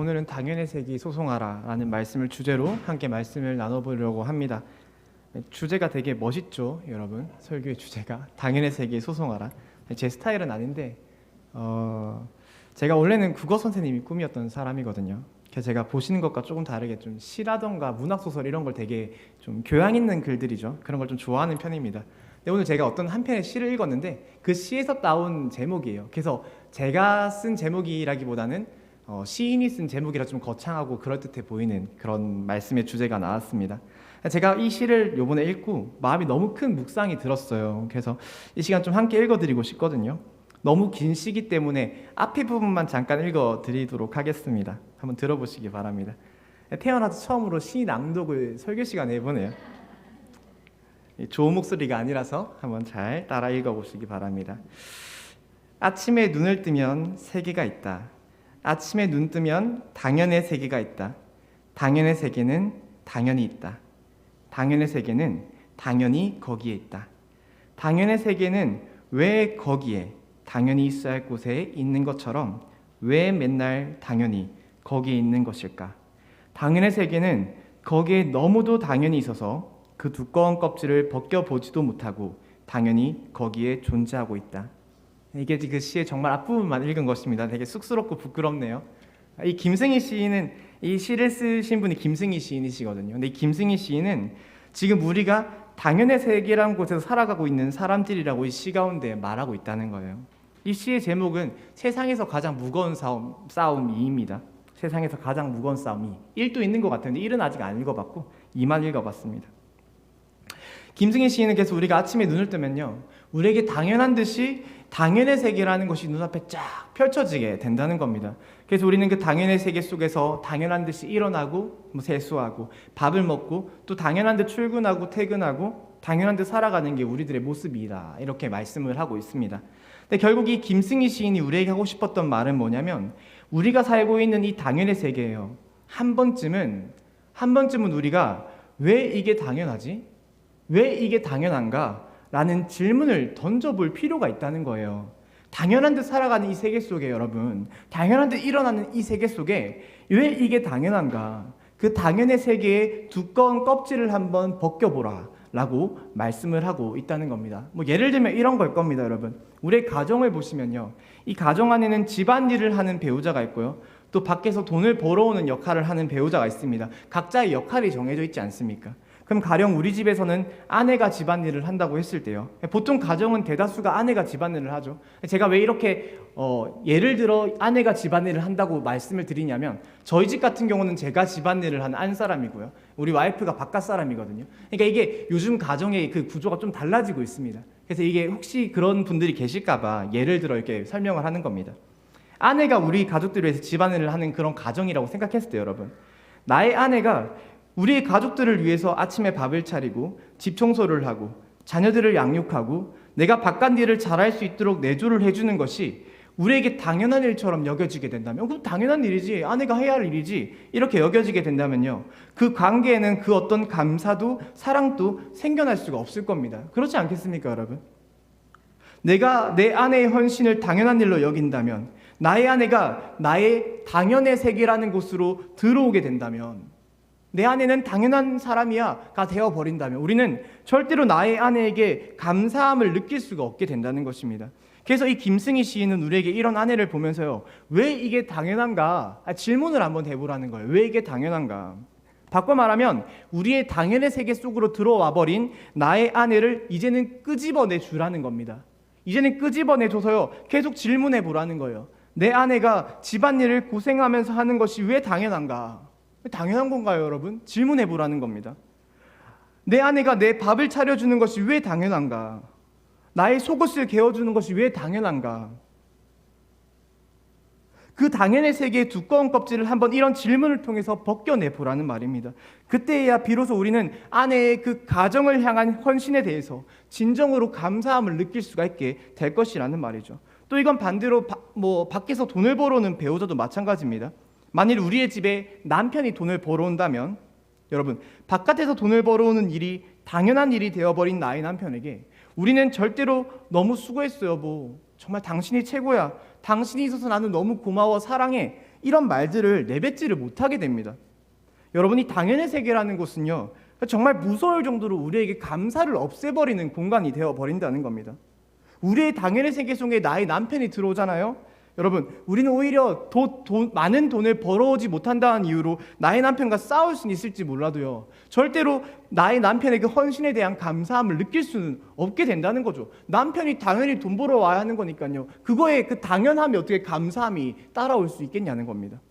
오늘은 당연의 세기 소송하라 라는 말씀을 주제로 함께 말씀을 나눠보려고 합니다. 주제가 되게 멋있죠, 여러분. 설교의 주제가 당연의 세기 소송하라. 제 스타일은 아닌데 제가 원래는 국어 선생님이 꿈이었던 사람이거든요. 그래서 제가 보시는 것과 조금 다르게 좀 시라던가 문학소설 이런 걸 되게 좀 교양 있는 글들이죠. 그런 걸 좀 좋아하는 편입니다. 근데 오늘 제가 어떤 한 편의 시를 읽었는데 그 시에서 나온 제목이에요. 그래서 제가 쓴 제목이라기보다는 시인이 쓴 제목이라 좀 거창하고 그럴듯해 보이는 그런 말씀의 주제가 나왔습니다. 제가 이 시를 요번에 읽고 마음이 너무 큰 묵상이 들었어요. 그래서 이 시간 좀 함께 읽어드리고 싶거든요. 너무 긴 시기 때문에 앞에 부분만 잠깐 읽어드리도록 하겠습니다. 한번 들어보시기 바랍니다. 태어나서 처음으로 시 낭독을 설교 시간에 해보네요. 좋은 목소리가 아니라서 한번 잘 따라 읽어보시기 바랍니다. 아침에 눈을 뜨면 세계가 있다. 아침에 눈 뜨면 당연의 세계가 있다. 당연의 세계는 당연히 있다. 당연의 세계는 당연히 거기에 있다. 당연의 세계는 왜 거기에 당연히 있어야 할 곳에 있는 것처럼 왜 맨날 당연히 거기에 있는 것일까? 당연의 세계는 거기에 너무도 당연히 있어서 그 두꺼운 껍질을 벗겨보지도 못하고 당연히 거기에 존재하고 있다. 이게 그 시의 정말 앞부분만 읽은 것입니다. 되게 쑥스럽고 부끄럽네요. 이 김승희 시인은, 이 시를 쓰신 분이 김승희 시인이시거든요. 근데 이 김승희 시인은 지금 우리가 당연의 세계라는 곳에서 살아가고 있는 사람들이라고 이 시 가운데 말하고 있다는 거예요. 이 시의 제목은 세상에서 가장 무거운 싸움 2입니다. 세상에서 가장 무거운 싸움 2. 1도 있는 것 같은데 1은 아직 안 읽어봤고 2만 읽어봤습니다. 김승희 시인은 그래서 우리가 아침에 눈을 뜨면요, 우리에게 당연한 듯이 당연의 세계라는 것이 눈앞에 쫙 펼쳐지게 된다는 겁니다. 그래서 우리는 그 당연의 세계 속에서 당연한 듯이 일어나고 세수하고 밥을 먹고 또 당연한 듯 출근하고 퇴근하고 당연한 듯 살아가는 게 우리들의 모습이다, 이렇게 말씀을 하고 있습니다. 근데 결국 이 김승희 시인이 우리에게 하고 싶었던 말은 뭐냐면, 우리가 살고 있는 이 당연의 세계예요. 한 번쯤은 우리가 왜 이게 당연하지? 왜 이게 당연한가? 라는 질문을 던져볼 필요가 있다는 거예요. 당연한 듯 살아가는 이 세계 속에, 여러분, 당연한 듯 일어나는 이 세계 속에 왜 이게 당연한가? 그 당연의 세계의 두꺼운 껍질을 한번 벗겨보라 라고 말씀을 하고 있다는 겁니다. 예를 들면 이런 걸 겁니다, 여러분. 우리의 가정을 보시면요, 이 가정 안에는 집안일을 하는 배우자가 있고요, 또 밖에서 돈을 벌어오는 역할을 하는 배우자가 있습니다. 각자의 역할이 정해져 있지 않습니까? 그럼 가령 우리 집에서는 아내가 집안일을 한다고 했을 때요, 보통 가정은 대다수가 아내가 집안일을 하죠. 제가 왜 이렇게 예를 들어 아내가 집안일을 한다고 말씀을 드리냐면, 저희 집 같은 경우는 제가 집안일을 하는 안 사람이고요, 우리 와이프가 바깥 사람이거든요. 그러니까 이게 요즘 가정의 그 구조가 좀 달라지고 있습니다. 그래서 이게 혹시 그런 분들이 계실까봐 예를 들어 이렇게 설명을 하는 겁니다. 아내가 우리 가족들을 위해서 집안일을 하는 그런 가정이라고 생각했을 때, 여러분, 나의 아내가 우리의 가족들을 위해서 아침에 밥을 차리고 집 청소를 하고 자녀들을 양육하고 내가 바깥 일을 잘할 수 있도록 내조를 해주는 것이 우리에게 당연한 일처럼 여겨지게 된다면, 그럼 당연한 일이지, 아내가 해야 할 일이지, 이렇게 여겨지게 된다면요, 그 관계에는 그 어떤 감사도 사랑도 생겨날 수가 없을 겁니다. 그렇지 않겠습니까, 여러분? 내가 내 아내의 헌신을 당연한 일로 여긴다면, 나의 아내가 나의 당연의 세계라는 곳으로 들어오게 된다면, 내 아내는 당연한 사람이야가 되어버린다면 우리는 절대로 나의 아내에게 감사함을 느낄 수가 없게 된다는 것입니다. 그래서 이 김승희 시인은 우리에게 이런 아내를 보면서요, 왜 이게 당연한가? 질문을 한번 해보라는 거예요. 왜 이게 당연한가? 바꿔 말하면 우리의 당연의 세계 속으로 들어와 버린 나의 아내를 이제는 끄집어내 주라는 겁니다. 이제는 끄집어내줘서요, 계속 질문해 보라는 거예요. 내 아내가 집안일을 고생하면서 하는 것이 왜 당연한가? 당연한 건가요, 여러분? 질문해 보라는 겁니다. 내 아내가 내 밥을 차려주는 것이 왜 당연한가? 나의 속옷을 개어주는 것이 왜 당연한가? 그 당연의 세계의 두꺼운 껍질을 한번 이런 질문을 통해서 벗겨내 보라는 말입니다. 그때야 비로소 우리는 아내의 그 가정을 향한 헌신에 대해서 진정으로 감사함을 느낄 수가 있게 될 것이라는 말이죠. 또 이건 반대로 밖에서 돈을 벌어오는 배우자도 마찬가지입니다. 만일 우리의 집에 남편이 돈을 벌어온다면, 여러분, 바깥에서 돈을 벌어오는 일이 당연한 일이 되어버린 나의 남편에게 우리는 절대로 너무 수고했어 여보, 정말 당신이 최고야, 당신이 있어서 나는 너무 고마워, 사랑해, 이런 말들을 내뱉지를 못하게 됩니다. 여러분이 당연의 세계라는 곳은요, 정말 무서울 정도로 우리에게 감사를 없애버리는 공간이 되어버린다는 겁니다. 우리의 당연의 세계 속에 나의 남편이 들어오잖아요. 여러분, 우리는 오히려 많은 돈을 벌어오지 못한다는 이유로 나의 남편과 싸울 수는 있을지 몰라도요, 절대로 나의 남편의 그 헌신에 대한 감사함을 느낄 수는 없게 된다는 거죠. 남편이 당연히 돈 벌어 와야 하는 거니까요, 그거에 그 당연함이 어떻게 감사함이 따라올 수 있겠냐는 겁니다.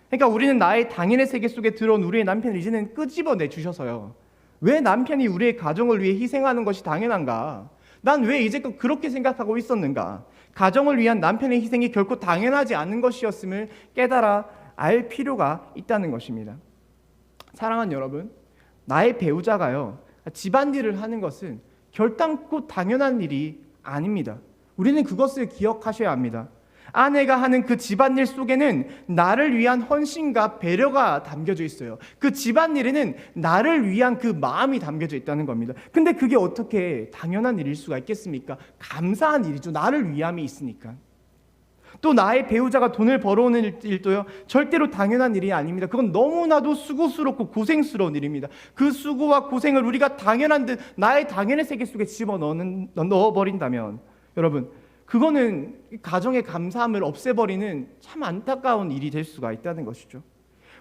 그러니까 우리는 나의 당연의 세계 속에 들어온 우리의 남편을 이제는 끄집어내 주셔서요, 왜 남편이 우리의 가정을 위해 희생하는 것이 당연한가? 난 왜 이제껏 그렇게 생각하고 있었는가? 가정을 위한 남편의 희생이 결코 당연하지 않은 것이었음을 깨달아 알 필요가 있다는 것입니다. 사랑하는 여러분, 나의 배우자가요, 집안일을 하는 것은 결단코 당연한 일이 아닙니다. 우리는 그것을 기억하셔야 합니다. 아내가 하는 그 집안일 속에는 나를 위한 헌신과 배려가 담겨져 있어요. 그 집안일에는 나를 위한 그 마음이 담겨져 있다는 겁니다. 근데 그게 어떻게 당연한 일일 수가 있겠습니까? 감사한 일이죠. 나를 위함이 있으니까. 또 나의 배우자가 돈을 벌어오는 일도요, 절대로 당연한 일이 아닙니다. 그건 너무나도 수고스럽고 고생스러운 일입니다. 그 수고와 고생을 우리가 당연한 듯 나의 당연의 세계 속에 넣어버린다면, 여러분, 그거는 가정의 감사함을 없애버리는 참 안타까운 일이 될 수가 있다는 것이죠.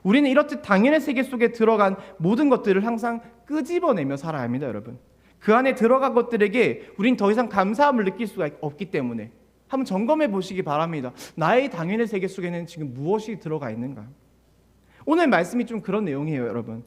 우리는 이렇듯 당연의 세계 속에 들어간 모든 것들을 항상 끄집어내며 살아야 합니다, 여러분. 그 안에 들어간 것들에게 우린 더 이상 감사함을 느낄 수가 없기 때문에 한번 점검해 보시기 바랍니다. 나의 당연의 세계 속에는 지금 무엇이 들어가 있는가? 오늘 말씀이 좀 그런 내용이에요, 여러분.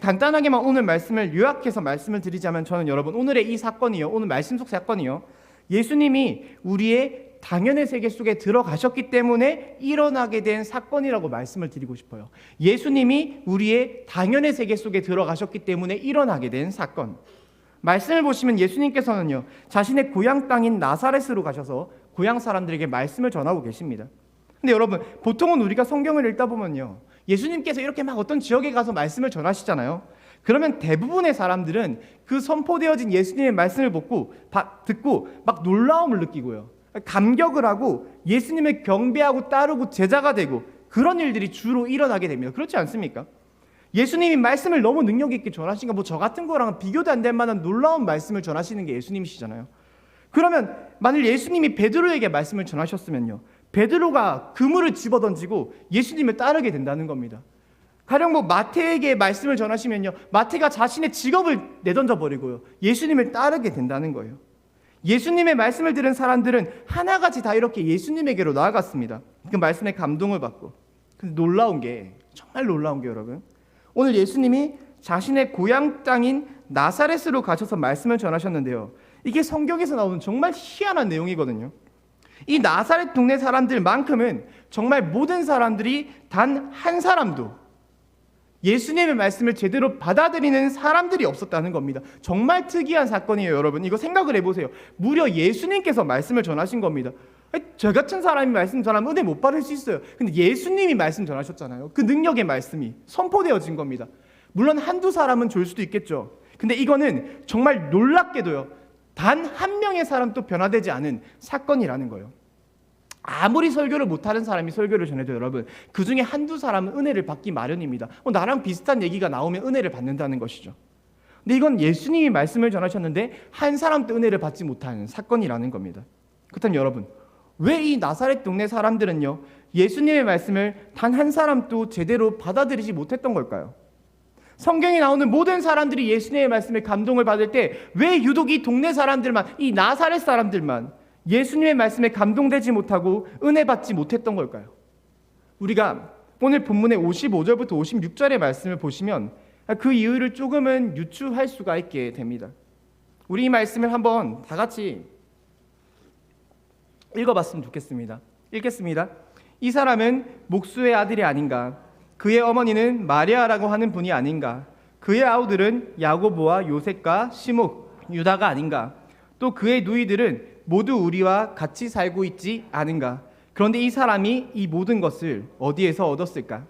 간단하게만 오늘 말씀을 요약해서 말씀을 드리자면, 저는 여러분, 오늘의 이 사건이요, 오늘 말씀 속 사건이요, 예수님이 우리의 당연의 세계 속에 들어가셨기 때문에 일어나게 된 사건이라고 말씀을 드리고 싶어요. 예수님이 우리의 당연의 세계 속에 들어가셨기 때문에 일어나게 된 사건. 말씀을 보시면 예수님께서는요, 자신의 고향 땅인 나사렛으로 가셔서 고향 사람들에게 말씀을 전하고 계십니다. 근데 여러분, 보통은 우리가 성경을 읽다 보면요, 예수님께서 이렇게 막 어떤 지역에 가서 말씀을 전하시잖아요. 그러면 대부분의 사람들은 그 선포되어진 예수님의 말씀을 듣고 막 놀라움을 느끼고요, 감격을 하고 예수님을 경배하고 따르고 제자가 되고, 그런 일들이 주로 일어나게 됩니다. 그렇지 않습니까? 예수님이 말씀을 너무 능력 있게 전하시니까 저 같은 거랑은 비교도 안 될 만한 놀라운 말씀을 전하시는 게 예수님이시잖아요. 그러면 만일 예수님이 베드로에게 말씀을 전하셨으면요, 베드로가 그물을 집어던지고 예수님을 따르게 된다는 겁니다. 가령 마태에게 말씀을 전하시면요, 마태가 자신의 직업을 내던져 버리고요, 예수님을 따르게 된다는 거예요. 예수님의 말씀을 들은 사람들은 하나같이 다 이렇게 예수님에게로 나아갔습니다. 그 말씀에 감동을 받고. 근데 정말 놀라운 게 여러분, 오늘 예수님이 자신의 고향 땅인 나사렛으로 가셔서 말씀을 전하셨는데요, 이게 성경에서 나오는 정말 희한한 내용이거든요. 이 나사렛 동네 사람들만큼은 정말 모든 사람들이 단 한 사람도 예수님의 말씀을 제대로 받아들이는 사람들이 없었다는 겁니다. 정말 특이한 사건이에요, 여러분. 이거 생각을 해보세요. 무려 예수님께서 말씀을 전하신 겁니다. 저 같은 사람이 말씀 전하면 은혜 못 받을 수 있어요. 근데 예수님이 말씀 전하셨잖아요. 그 능력의 말씀이 선포되어진 겁니다. 물론 한두 사람은 줄 수도 있겠죠. 근데 이거는 정말 놀랍게도요, 단 한 명의 사람도 변화되지 않은 사건이라는 거예요. 아무리 설교를 못하는 사람이 설교를 전해도 여러분, 그 중에 한두 사람은 은혜를 받기 마련입니다. 나랑 비슷한 얘기가 나오면 은혜를 받는다는 것이죠. 근데 이건 예수님이 말씀을 전하셨는데 한 사람도 은혜를 받지 못하는 사건이라는 겁니다. 그렇다면 여러분, 왜 이 나사렛 동네 사람들은요, 예수님의 말씀을 단 한 사람도 제대로 받아들이지 못했던 걸까요? 성경에 나오는 모든 사람들이 예수님의 말씀에 감동을 받을 때 왜 유독 이 동네 사람들만, 이 나사렛 사람들만 예수님의 말씀에 감동되지 못하고 은혜 받지 못했던 걸까요? 우리가 오늘 본문의 55절부터 56절의 말씀을 보시면 그 이유를 조금은 유추할 수가 있게 됩니다. 우리 이 말씀을 한번 다 같이 읽어봤으면 좋겠습니다. 읽겠습니다. 이 사람은 목수의 아들이 아닌가? 그의 어머니는 마리아라고 하는 분이 아닌가? 그의 아우들은 야고보와 요셉과 시몬, 유다가 아닌가? 또 그의 누이들은 모두 우리와 같이 살고 있지 않은가? 그런데 이 사람이 이 모든 것을 어디에서 얻었을까?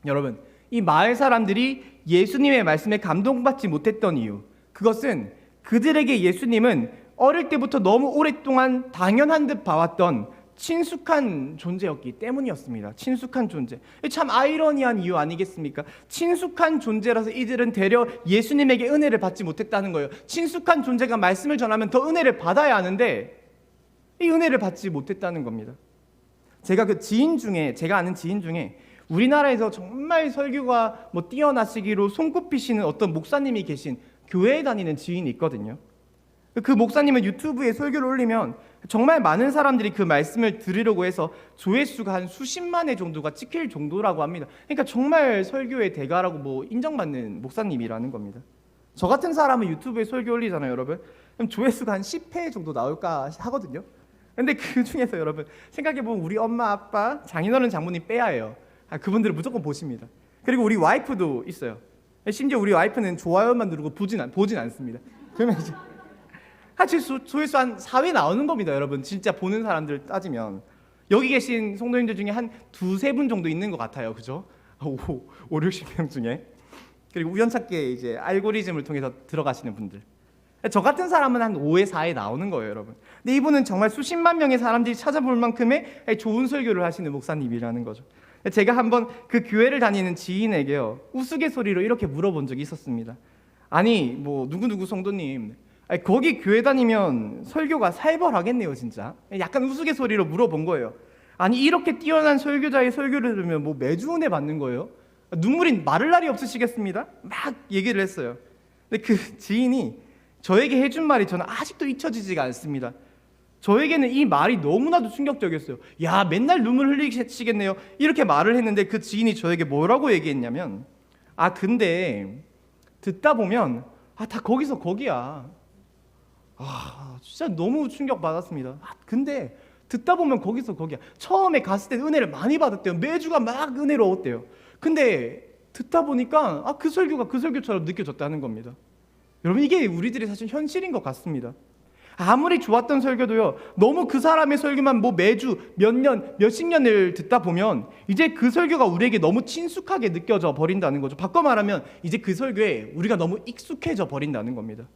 여러분, 이 마을 사람들이 예수님의 말씀에 감동받지 못했던 이유, 그것은 그들에게 예수님은 어릴 때부터 너무 오랫동안 당연한 듯 봐왔던 친숙한 존재였기 때문이었습니다. 친숙한 존재. 참 아이러니한 이유 아니겠습니까? 친숙한 존재라서 이들은 되려 예수님에게 은혜를 받지 못했다는 거예요. 친숙한 존재가 말씀을 전하면 더 은혜를 받아야 하는데 이 은혜를 받지 못했다는 겁니다. 제가 아는 지인 중에 우리나라에서 정말 설교가 뛰어나시기로 손꼽히시는 어떤 목사님이 계신 교회에 다니는 지인이 있거든요. 그 목사님은 유튜브에 설교를 올리면 정말 많은 사람들이 그 말씀을 들으려고 해서 조회수가 한 수십만 회 정도가 찍힐 정도라고 합니다. 그러니까 정말 설교의 대가라고 인정받는 목사님이라는 겁니다. 저 같은 사람은 유튜브에 설교 올리잖아요, 여러분. 그럼 조회수가 한 10회 정도 나올까 하거든요. 근데 그 중에서 여러분 생각해보면 우리 엄마, 아빠, 장인어른, 장모님 빼야 해요. 그분들은 무조건 보십니다. 그리고 우리 와이프도 있어요. 심지어 우리 와이프는 좋아요만 누르고 보진 않습니다. 그러면 이제 조회수 한 4회 나오는 겁니다, 여러분. 진짜 보는 사람들 따지면 여기 계신 성도님들 중에 한 두세 분 정도 있는 것 같아요, 그죠? 50-60명 중에. 그리고 우연찮게 이제 알고리즘을 통해서 들어가시는 분들. 저 같은 사람은 한 5회, 4회 나오는 거예요, 여러분. 근데 이분은 정말 수십만 명의 사람들이 찾아볼 만큼의 좋은 설교를 하시는 목사님이라는 거죠. 제가 한번 그 교회를 다니는 지인에게요, 우스갯소리로 이렇게 물어본 적이 있었습니다. 아니, 누구누구 성도님, 거기 교회 다니면 설교가 살벌하겠네요, 진짜. 약간 우스갯소리로 물어본 거예요. 아니, 이렇게 뛰어난 설교자의 설교를 들으면 매주 은혜 받는 거예요? 눈물이 마를 날이 없으시겠습니다? 막 얘기를 했어요. 근데 그 지인이 저에게 해준 말이 저는 아직도 잊혀지지가 않습니다. 저에게는 이 말이 너무나도 충격적이었어요. 야, 맨날 눈물 흘리시겠네요. 이렇게 말을 했는데 그 지인이 저에게 뭐라고 얘기했냐면, 근데 듣다 보면 다 거기서 거기야. 진짜 너무 충격받았습니다. 근데 듣다 보면 거기서 거기야. 처음에 갔을 때 은혜를 많이 받았대요. 매주가 막 은혜로웠대요. 근데 듣다 보니까 그 설교가 그 설교처럼 느껴졌다는 겁니다. 여러분, 이게 우리들의 사실 현실인 것 같습니다. 아무리 좋았던 설교도요, 너무 그 사람의 설교만 매주 몇 년, 몇십 년을 듣다 보면 이제 그 설교가 우리에게 너무 친숙하게 느껴져 버린다는 거죠. 바꿔 말하면 이제 그 설교에 우리가 너무 익숙해져 버린다는 겁니다.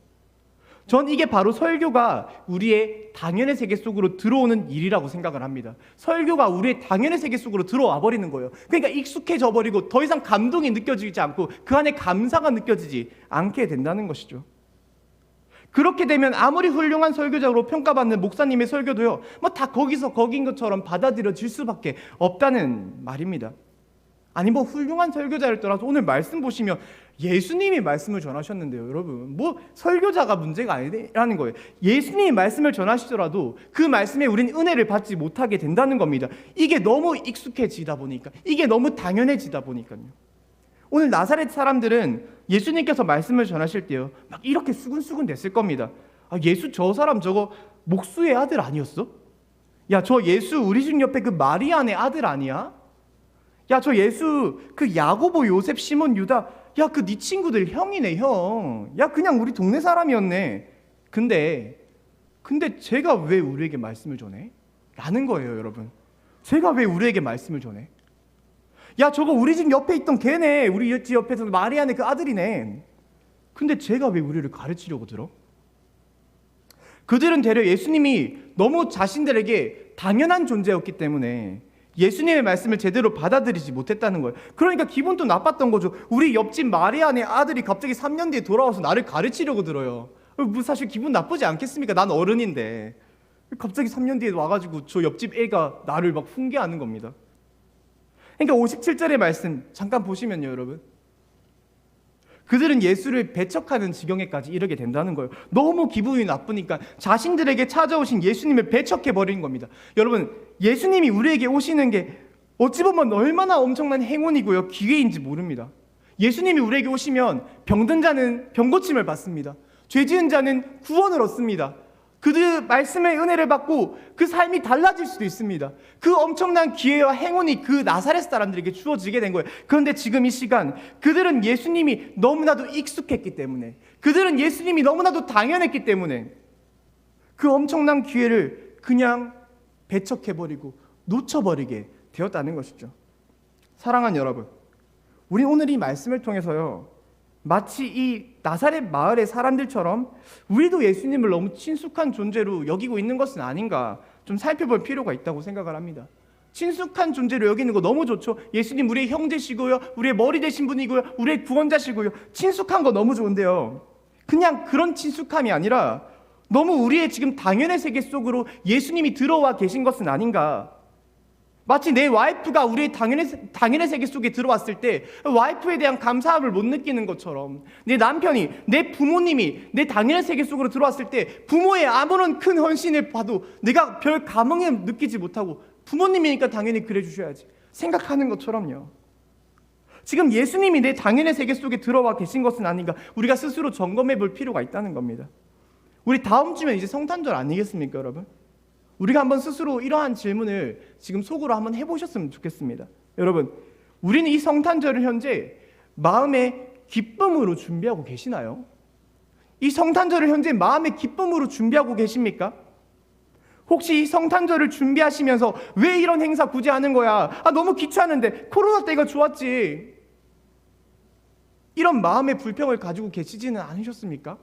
전 이게 바로 설교가 우리의 당연의 세계 속으로 들어오는 일이라고 생각을 합니다. 설교가 우리의 당연의 세계 속으로 들어와 버리는 거예요. 그러니까 익숙해져 버리고 더 이상 감동이 느껴지지 않고 그 안에 감사가 느껴지지 않게 된다는 것이죠. 그렇게 되면 아무리 훌륭한 설교자로 평가받는 목사님의 설교도요, 다 거기서 거긴 것처럼 받아들여질 수밖에 없다는 말입니다. 아니 훌륭한 설교자를 떠나서 오늘 말씀 보시면 예수님이 말씀을 전하셨는데요, 여러분. 설교자가 문제가 아니라는 거예요. 예수님이 말씀을 전하시더라도 그 말씀에 우리는 은혜를 받지 못하게 된다는 겁니다. 이게 너무 익숙해지다 보니까, 이게 너무 당연해지다 보니까요. 오늘 나사렛 사람들은 예수님께서 말씀을 전하실 때요, 막 이렇게 수근수근 됐을 겁니다. 예수 저 사람 저거 목수의 아들 아니었어? 야, 저 예수 우리 집 옆에 그 마리아네 아들 아니야? 야, 저 예수 그 야고보, 요셉, 시몬, 유다, 야, 그 네 친구들 형이네, 형. 야, 그냥 우리 동네 사람이었네. 근데 제가 왜 우리에게 말씀을 전해? 라는 거예요, 여러분. 제가 왜 우리에게 말씀을 전해? 야, 저거 우리 집 옆에 있던 걔네, 우리 집 옆에서 마리아네 그 아들이네. 근데 제가 왜 우리를 가르치려고 들어? 그들은 되려 예수님이 너무 자신들에게 당연한 존재였기 때문에 예수님의 말씀을 제대로 받아들이지 못했다는 거예요. 그러니까 기분도 나빴던 거죠. 우리 옆집 마리아네 아들이 갑자기 3년 뒤에 돌아와서 나를 가르치려고 들어요. 사실 기분 나쁘지 않겠습니까? 난 어른인데. 갑자기 3년 뒤에 와가지고 저 옆집 애가 나를 막 훈계하는 겁니다. 그러니까 57절의 말씀 잠깐 보시면요, 여러분. 그들은 예수를 배척하는 지경에까지 이르게 된다는 거예요. 너무 기분이 나쁘니까 자신들에게 찾아오신 예수님을 배척해버린 겁니다. 여러분, 예수님이 우리에게 오시는 게 어찌 보면 얼마나 엄청난 행운이고요, 기회인지 모릅니다. 예수님이 우리에게 오시면 병든 자는 병고침을 받습니다. 죄 지은 자는 구원을 얻습니다. 그들 말씀의 은혜를 받고 그 삶이 달라질 수도 있습니다. 그 엄청난 기회와 행운이 그 나사렛 사람들에게 주어지게 된 거예요. 그런데 지금 이 시간 그들은 예수님이 너무나도 익숙했기 때문에, 그들은 예수님이 너무나도 당연했기 때문에 그 엄청난 기회를 그냥 배척해버리고 놓쳐버리게 되었다는 것이죠. 사랑하는 여러분, 우리 오늘 이 말씀을 통해서요, 마치 이 나사렛 마을의 사람들처럼 우리도 예수님을 너무 친숙한 존재로 여기고 있는 것은 아닌가 좀 살펴볼 필요가 있다고 생각을 합니다. 친숙한 존재로 여기는 거 너무 좋죠. 예수님 우리의 형제시고요, 우리의 머리 되신 분이고요, 우리의 구원자시고요. 친숙한 거 너무 좋은데요, 그냥 그런 친숙함이 아니라 너무 우리의 지금 당연의 세계 속으로 예수님이 들어와 계신 것은 아닌가. 마치 내 와이프가 우리의 당연의 세계 속에 들어왔을 때 와이프에 대한 감사함을 못 느끼는 것처럼, 내 남편이, 내 부모님이 내 당연의 세계 속으로 들어왔을 때 부모의 아무런 큰 헌신을 봐도 내가 별 감흥을 느끼지 못하고, 부모님이니까 당연히 그래 주셔야지 생각하는 것처럼요. 지금 예수님이 내 당연의 세계 속에 들어와 계신 것은 아닌가, 우리가 스스로 점검해 볼 필요가 있다는 겁니다. 우리 다음 주면 이제 성탄절 아니겠습니까, 여러분? 우리가 한번 스스로 이러한 질문을 지금 속으로 한번 해보셨으면 좋겠습니다. 여러분, 우리는 이 성탄절을 현재 마음의 기쁨으로 준비하고 계시나요? 이 성탄절을 현재 마음의 기쁨으로 준비하고 계십니까? 혹시 이 성탄절을 준비하시면서 왜 이런 행사 굳이 하는 거야? 너무 귀찮은데, 코로나 때가 좋았지, 이런 마음의 불평을 가지고 계시지는 않으셨습니까?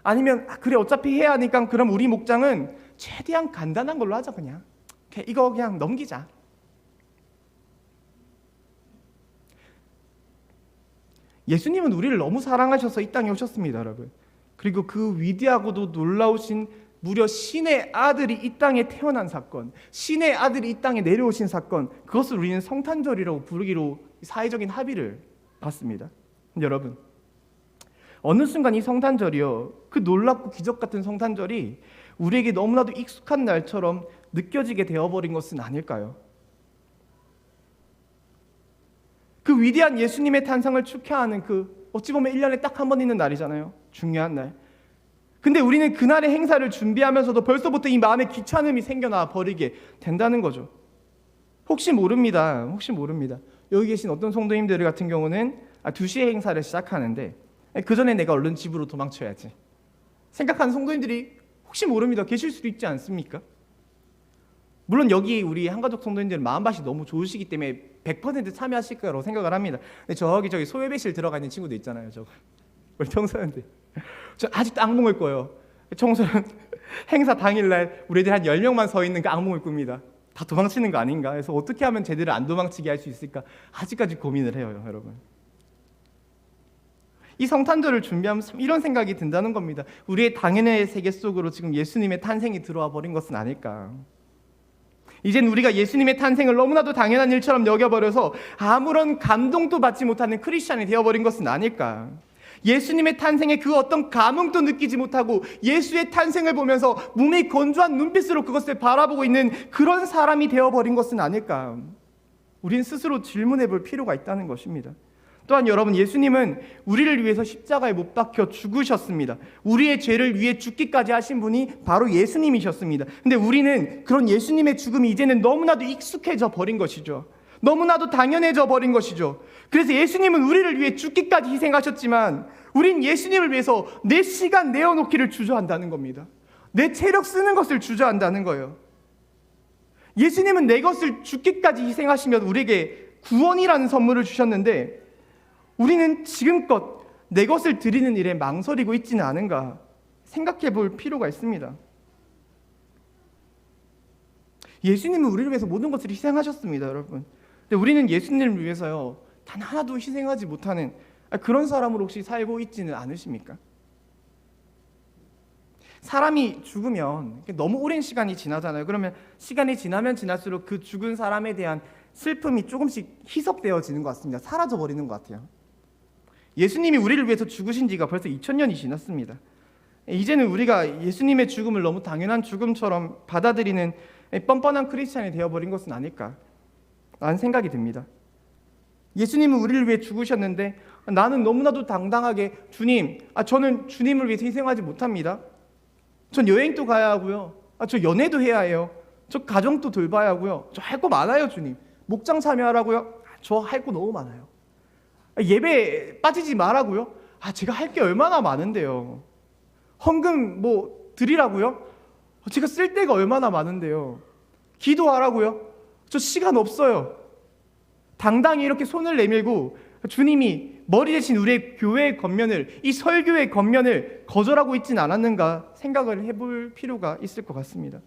아니면 그래 어차피 해야 하니까 그럼 우리 목장은 최대한 간단한 걸로 하자, 그냥 이거 그냥 넘기자. 예수님은 우리를 너무 사랑하셔서 이 땅에 오셨습니다, 여러분. 그리고 그 위대하고도 놀라우신 무려 신의 아들이 이 땅에 태어난 사건, 신의 아들이 이 땅에 내려오신 사건, 그것을 우리는 성탄절이라고 부르기로 사회적인 합의를 봤습니다. 여러분, 어느 순간 이 성탄절이요, 그 놀랍고 기적 같은 성탄절이 우리에게 너무나도 익숙한 날처럼 느껴지게 되어버린 것은 아닐까요? 그 위대한 예수님의 탄생을 축하하는 그 어찌 보면 1년에 딱 한 번 있는 날이잖아요. 중요한 날. 근데 우리는 그날의 행사를 준비하면서도 벌써부터 이 마음에 귀찮음이 생겨나 버리게 된다는 거죠. 혹시 모릅니다. 여기 계신 어떤 성도님들 같은 경우는 2시에 행사를 시작하는데 그 전에 내가 얼른 집으로 도망쳐야지 생각하는 성도님들이 혹시 모릅니다. 계실 수도 있지 않습니까? 물론 여기 우리 한가족 성도님들은 마음밭이 너무 좋으시기 때문에 100% 참여하실 거라고 생각을 합니다. 근데 저기 소예배실 들어가 있는 친구도 있잖아요. 우리 청소년들. 저 아직도 악몽을 꿔요. 청소년 행사 당일날 우리 애들 한 10명만 서 있는 그 악몽을 꿉니다. 다 도망치는 거 아닌가? 그래서 어떻게 하면 쟤들을 안 도망치게 할 수 있을까? 아직까지 고민을 해요, 여러분. 이 성탄절을 준비하면서 이런 생각이 든다는 겁니다. 우리의 당연의 세계 속으로 지금 예수님의 탄생이 들어와 버린 것은 아닐까. 이젠 우리가 예수님의 탄생을 너무나도 당연한 일처럼 여겨버려서 아무런 감동도 받지 못하는 크리스찬이 되어버린 것은 아닐까. 예수님의 탄생에 그 어떤 감흥도 느끼지 못하고 예수의 탄생을 보면서 몸이 건조한 눈빛으로 그것을 바라보고 있는 그런 사람이 되어버린 것은 아닐까. 우린 스스로 질문해 볼 필요가 있다는 것입니다. 또한 여러분, 예수님은 우리를 위해서 십자가에 못 박혀 죽으셨습니다. 우리의 죄를 위해 죽기까지 하신 분이 바로 예수님이셨습니다. 근데 우리는 그런 예수님의 죽음이 이제는 너무나도 익숙해져 버린 것이죠. 너무나도 당연해져 버린 것이죠. 그래서 예수님은 우리를 위해 죽기까지 희생하셨지만 우린 예수님을 위해서 내 시간 내어놓기를 주저한다는 겁니다. 내 체력 쓰는 것을 주저한다는 거예요. 예수님은 내 것을 죽기까지 희생하시며 우리에게 구원이라는 선물을 주셨는데 우리는 지금껏 내 것을 드리는 일에 망설이고 있지는 않은가 생각해 볼 필요가 있습니다. 예수님은 우리를 위해서 모든 것을 희생하셨습니다, 여러분. 근데 우리는 예수님을 위해서요, 단 하나도 희생하지 못하는 그런 사람으로 혹시 살고 있지는 않으십니까? 사람이 죽으면 너무 오랜 시간이 지나잖아요. 그러면 시간이 지나면 지날수록 그 죽은 사람에 대한 슬픔이 조금씩 희석되어지는 것 같습니다. 사라져버리는 것 같아요. 예수님이 우리를 위해서 죽으신 지가 벌써 2000년이 지났습니다. 이제는 우리가 예수님의 죽음을 너무 당연한 죽음처럼 받아들이는 뻔뻔한 크리스찬이 되어버린 것은 아닐까 라는 생각이 듭니다. 예수님은 우리를 위해 죽으셨는데 나는 너무나도 당당하게 주님, 저는 주님을 위해서 희생하지 못합니다. 전 여행도 가야 하고요. 저 연애도 해야 해요. 저 가정도 돌봐야 하고요. 저 할 거 많아요, 주님. 목장 참여하라고요. 저 할 거 너무 많아요. 예배 빠지지 말라고요. 제가 할 게 얼마나 많은데요. 헌금 드리라고요. 제가 쓸 데가 얼마나 많은데요. 기도하라고요. 저 시간 없어요. 당당히 이렇게 손을 내밀고 주님이 머리 대신 우리의 교회의 겉면을, 이 설교의 겉면을 거절하고 있지는 않았는가 생각을 해볼 필요가 있을 것 같습니다.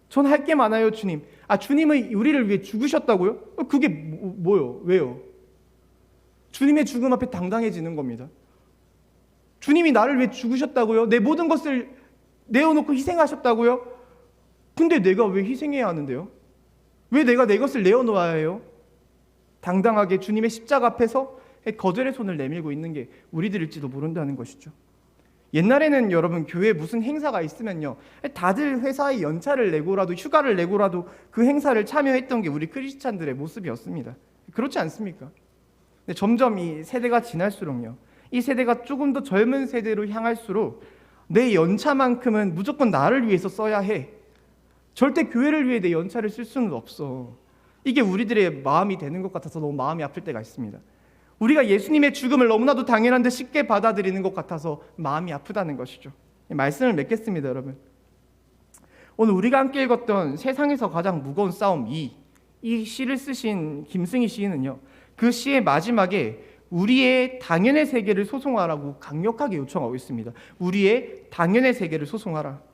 전 할 게 많아요, 주님. 주님은 우리를 위해 죽으셨다고요? 그게 뭐요? 왜요? 주님의 죽음 앞에 당당해지는 겁니다. 주님이 나를 위해 죽으셨다고요? 내 모든 것을 내어놓고 희생하셨다고요? 근데 내가 왜 희생해야 하는데요? 왜 내가 내 것을 내어놓아야 해요? 당당하게 주님의 십자가 앞에서 거절의 손을 내밀고 있는 게 우리들일지도 모른다는 것이죠. 옛날에는 여러분 교회에 무슨 행사가 있으면요, 다들 회사에 연차를 내고라도 휴가를 내고라도 그 행사를 참여했던 게 우리 크리스찬들의 모습이었습니다. 그렇지 않습니까? 근데 점점 이 세대가 지날수록요, 이 세대가 조금 더 젊은 세대로 향할수록 내 연차만큼은 무조건 나를 위해서 써야 해. 절대 교회를 위해 내 연차를 쓸 수는 없어. 이게 우리들의 마음이 되는 것 같아서 너무 마음이 아플 때가 있습니다. 우리가 예수님의 죽음을 너무나도 당연한 듯 쉽게 받아들이는 것 같아서 마음이 아프다는 것이죠. 말씀을 맺겠습니다, 여러분. 오늘 우리가 함께 읽었던 세상에서 가장 무거운 싸움, 이 시를 쓰신 김승희 시인은요, 그 시의 마지막에 우리의 당연의 세계를 소송하라고 강력하게 요청하고 있습니다. 우리의 당연의 세계를 소송하라.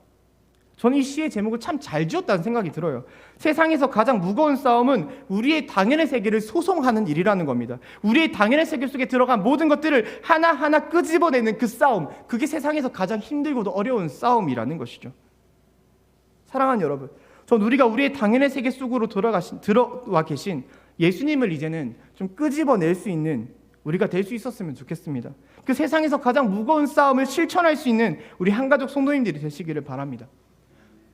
저는 이 시의 제목을 참 잘 지었다는 생각이 들어요. 세상에서 가장 무거운 싸움은 우리의 당연의 세계를 소송하는 일이라는 겁니다. 우리의 당연의 세계 속에 들어간 모든 것들을 하나하나 끄집어내는 그 싸움, 그게 세상에서 가장 힘들고도 어려운 싸움이라는 것이죠. 사랑하는 여러분, 전 우리가 우리의 당연의 세계 속으로 들어와 계신 예수님을 이제는 좀 끄집어낼 수 있는 우리가 될 수 있었으면 좋겠습니다. 그 세상에서 가장 무거운 싸움을 실천할 수 있는 우리 한가족 성도님들이 되시기를 바랍니다.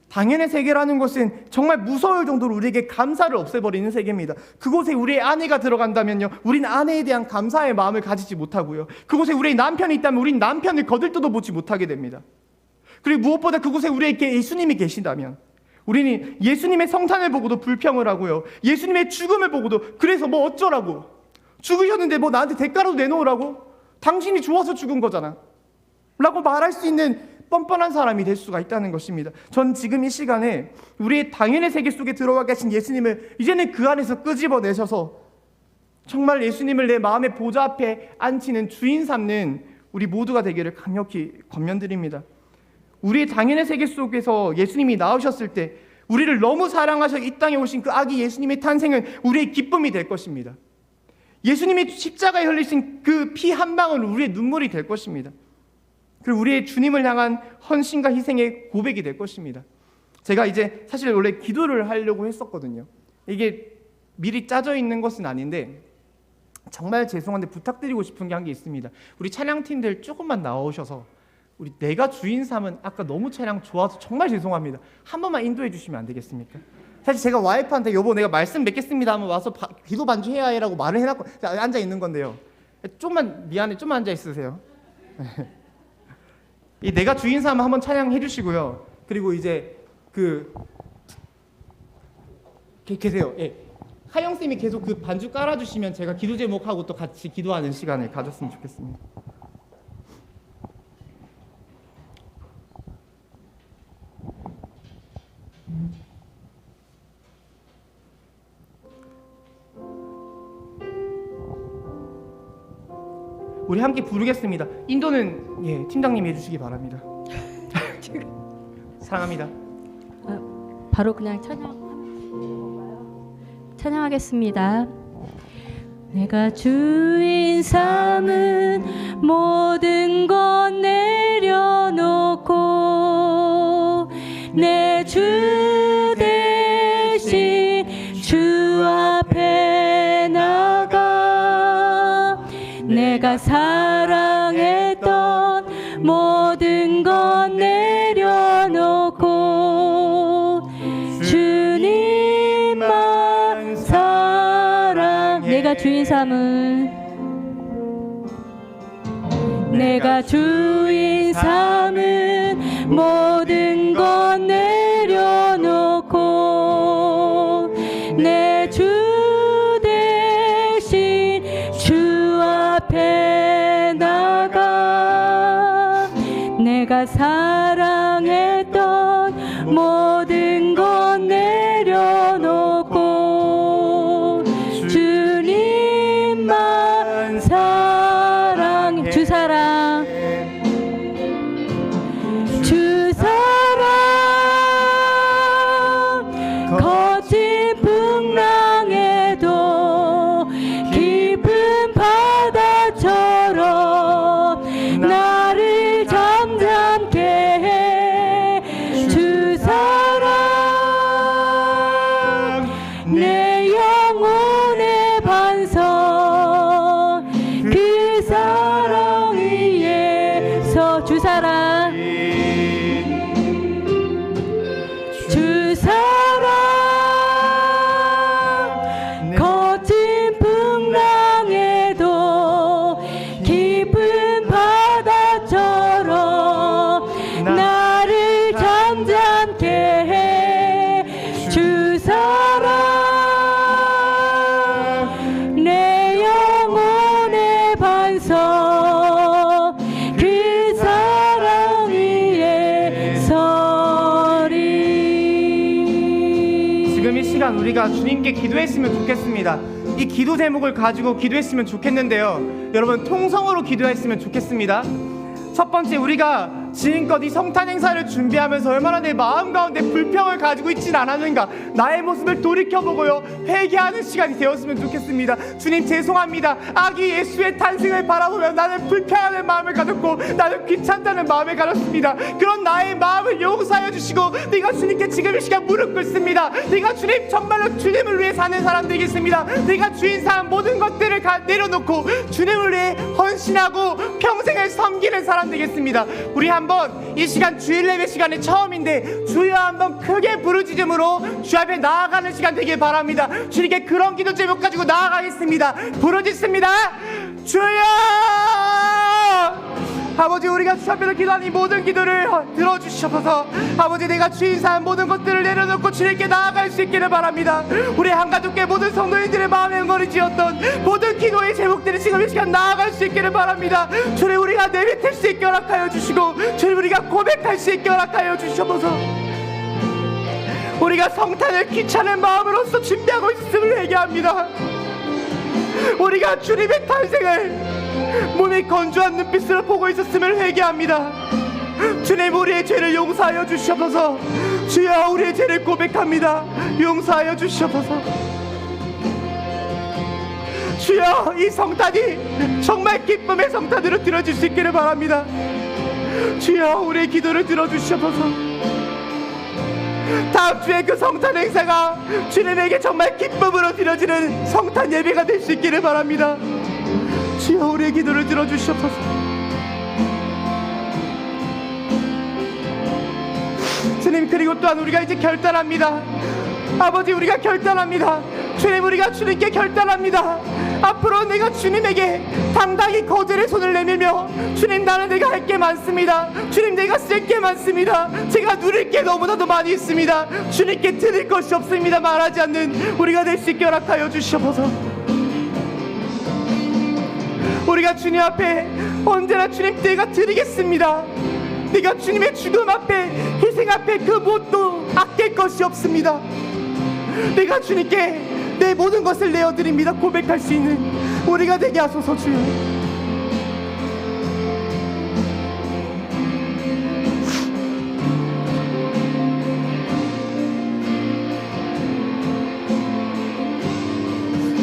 당연의 세계라는 것은 정말 무서울 정도로 우리에게 감사를 없애버리는 세계입니다. 그곳에 우리의 아내가 들어간다면요, 우린 아내에 대한 감사의 마음을 가지지 못하고요, 그곳에 우리의 남편이 있다면 우린 남편을 거들떠도 보지 못하게 됩니다. 그리고 무엇보다 그곳에 우리에게 예수님이 계신다면 우리는 예수님의 성탄을 보고도 불평을 하고요, 예수님의 죽음을 보고도 그래서 뭐 어쩌라고, 죽으셨는데 뭐 나한테 대가라도 내놓으라고, 당신이 좋아서 죽은 거잖아 라고 말할 수 있는 뻔뻔한 사람이 될 수가 있다는 것입니다. 전 지금 이 시간에 우리의 당연의 세계 속에 들어와 계신 예수님을 이제는 그 안에서 끄집어내셔서 정말 예수님을 내 마음의 보좌 앞에 앉히는 주인 삼는 우리 모두가 되기를 강력히 권면드립니다. 우리의 당연의 세계 속에서 예수님이 나오셨을 때 우리를 너무 사랑하셔 이 땅에 오신 그 아기 예수님의 탄생은 우리의 기쁨이 될 것입니다. 예수님이 십자가에 흘리신 그 피 한 방울은 우리의 눈물이 될 것입니다. 그리고 우리의 주님을 향한 헌신과 희생의 고백이 될 것입니다. 제가 이제 사실 원래 기도를 하려고 했었거든요. 이게 미리 짜져 있는 것은 아닌데 정말 죄송한데 부탁드리고 싶은 게 한 게 있습니다. 우리 찬양팀들 조금만 나오셔서 우리 내가 주인 삼은 아까 너무 찬양 좋아서 정말 죄송합니다. 한 번만 인도해 주시면 안 되겠습니까? 사실 제가 와이프한테 여보 내가 말씀 맺겠습니다 하면 와서 기도 반주해야 해라고 말을 해놨고 앉아 있는 건데요. 좀만 미안해, 좀만 앉아 있으세요. 이 내가 주인 삼아 한번 찬양해 주시고요. 그리고 이제 계세요. 예. 하영 쌤이 계속 그 반주 깔아 주시면 제가 기도 제목하고 또 같이 기도하는 시간을 가졌으면 좋겠습니다. 우리 함께 부르겠습니다. 인도는 팀장님이 해주시기 바랍니다. 사랑합니다. 바로 그냥 찬양하겠습니다. 내가 주인 삼은 모든 것 내려놓고 내 주 대신 주 앞에 나가 내가 사랑했던 모든 것 내려놓고 주님만 사랑해 내가 주인 삼은 모든 것 내려놓고 내 주 대신 주 앞에 나가 내가 사랑했던 모든 것 내려놓고 주님만 사랑해 주 사랑 주 사랑 내 영혼의 반석 그 사랑 위에서 주사랑 거친 풍랑에도 깊은 바다처럼 나를 잠잠케 해 주사랑 내 영혼의 반석 그 사랑 위에 서리. 지금 이 시간 우리가 주님께 기도했으면 좋겠습니다. 이 기도 제목을 가지고 기도했으면 좋겠는데요, 여러분 통성으로 기도했으면 좋겠습니다. 첫 번째, 우리가 지금껏 이 성탄 행사를 준비하면서 얼마나 내 마음 가운데 불평을 가지고 있진 않았는가, 나의 모습을 돌이켜보고요 회개하는 시간이 되었으면 좋겠습니다. 주님 죄송합니다. 아기 예수의 탄생을 바라보며 나는 불평하는 마음을 가졌고 나는 귀찮다는 마음을 가졌습니다. 그런 나의 마음을 용서하여 주시고 내가 주님께 지금 이 시간 무릎 꿇습니다. 내가 주님 정말로 주님을 위해 사는 사람 되겠습니다. 내가 주인 사람 모든 것들을 내려놓고 주님을 위해 헌신하고 평생을 섬기는 사람 되겠습니다. 우리 한번 이 시간 주일 예배 시간이 처음인데 주여 한번 크게 부르짖음으로 주 앞에 나아가는 시간 되길 바랍니다. 주님께 그런 기도 제목 가지고 나아가겠습니다. 부르짖습니다. 주여! 아버지, 우리가 주 앞에서 기도하는 이 모든 기도를 들어주셔서 아버지, 내가 주인 사람 모든 것들을 내려놓고 주님께 나아갈 수 있기를 바랍니다. 우리 한가족께 모든 성도인들의 마음에 응어리지었던 모든 기도의 제목들이 지금 이 시간 나아갈 수 있기를 바랍니다. 주님, 우리가 내뱉을 수 있게 허락하여 주시고 주님, 우리가 고백할 수 있게 허락하여 주셔서 우리가 성탄을 귀찮은 마음으로서 준비하고 있음을 회개합니다. 우리가 주님의 탄생을 몸이 건조한 눈빛으로 보고 있었음을 회개합니다. 주님, 우리의 죄를 용서하여 주시옵소서. 주여, 우리의 죄를 고백합니다. 용서하여 주시옵소서. 주여, 이 성탄이 정말 기쁨의 성탄으로 들어줄 수 있기를 바랍니다. 주여, 우리의 기도를 들어주시옵소서. 다음 주에 그 성탄 행사가 주님에게 정말 기쁨으로 드려지는 성탄 예배가 될 수 있기를 바랍니다. 주여, 우리의 기도를 들어주시옵소서. 주님, 그리고 또한 우리가 이제 결단합니다. 아버지, 우리가 결단합니다. 주님, 우리가 주님께 결단합니다. 앞으로 내가 주님에게 당당히 거절의 손을 내밀며 주님, 나는 내가 할 게 많습니다. 주님, 내가 쓸 게 많습니다. 제가 누릴 게 너무나도 많이 있습니다. 주님께 드릴 것이 없습니다. 말하지 않는 우리가 될 수 있게 허락하여 주시옵소서. 우리가 주님 앞에 언제나 주님 내가 드리겠습니다. 내가 주님의 죽음 앞에 희생 앞에 그 무엇도 아낄 것이 없습니다. 내가 주님께 내 모든 것을 내어드립니다. 고백할 수 있는 우리가 되게 하소서. 주여,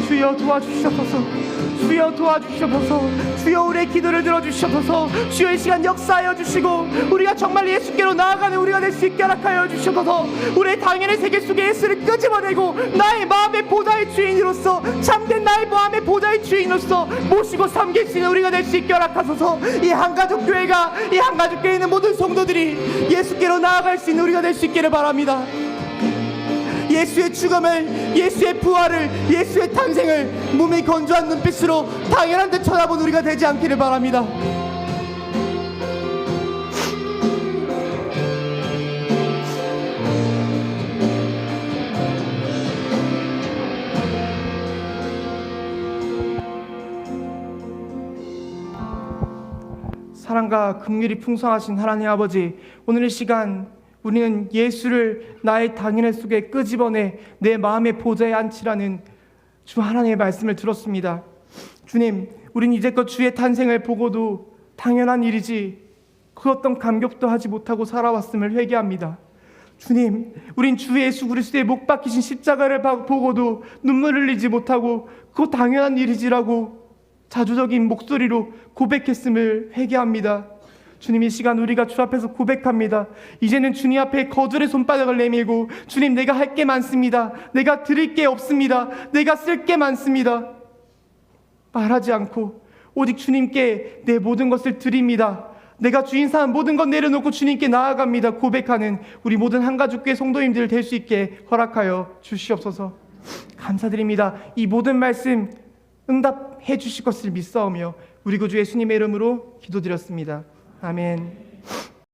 주여 도와주시옵소서. 주여 도와주시옵소서. 주여, 우리의 기도를 들어주시옵소서. 주여, 이 시간 역사하여 주시고 우리가 정말 예수께로 나아가는 우리가 될 수 있게 허락하여 주시옵소서. 우리의 당연의 세계 속에 예수를 끄집어내고 나의 마음의 보좌의 주인으로서, 참된 나의 마음의 보좌의 주인으로서 모시고 섬길 수 있는 우리가 될 수 있게 허락하소서. 이 한가족 교회가, 이 한가족 교회에 있는 모든 성도들이 예수께로 나아갈 수 있는 우리가 될 수 있기를 바랍니다. 예수의 죽음을, 예수의 부활을, 예수의 탄생을 몸이 건조한 눈빛으로 당연한 듯 쳐다본 우리가 되지 않기를 바랍니다. 사랑과 긍휼이 풍성하신 하나님 아버지, 오늘 이 시간 우리는 예수를 나의 당연의 속에 끄집어내 내 마음의 보좌에 앉히라는 주 하나님의 말씀을 들었습니다. 주님, 우린 이제껏 주의 탄생을 보고도 당연한 일이지 그 어떤 감격도 하지 못하고 살아왔음을 회개합니다. 주님, 우린 주 예수 그리스도의 못 박히신 십자가를 보고도 눈물을 흘리지 못하고 그거 당연한 일이지라고 자주적인 목소리로 고백했음을 회개합니다. 주님, 이 시간 우리가 주 앞에서 고백합니다. 이제는 주님 앞에 거절의 손바닥을 내밀고, 주님, 내가 할 게 많습니다. 내가 드릴 게 없습니다. 내가 쓸 게 많습니다. 말하지 않고 오직 주님께 내 모든 것을 드립니다. 내가 주인 삼은 모든 것 내려놓고 주님께 나아갑니다. 고백하는 우리 모든 한가족교회 성도님들 될 수 있게 허락하여 주시옵소서. 감사드립니다. 이 모든 말씀 응답해 주실 것을 믿사오며 우리 구주 예수님의 이름으로 기도드렸습니다. 아멘.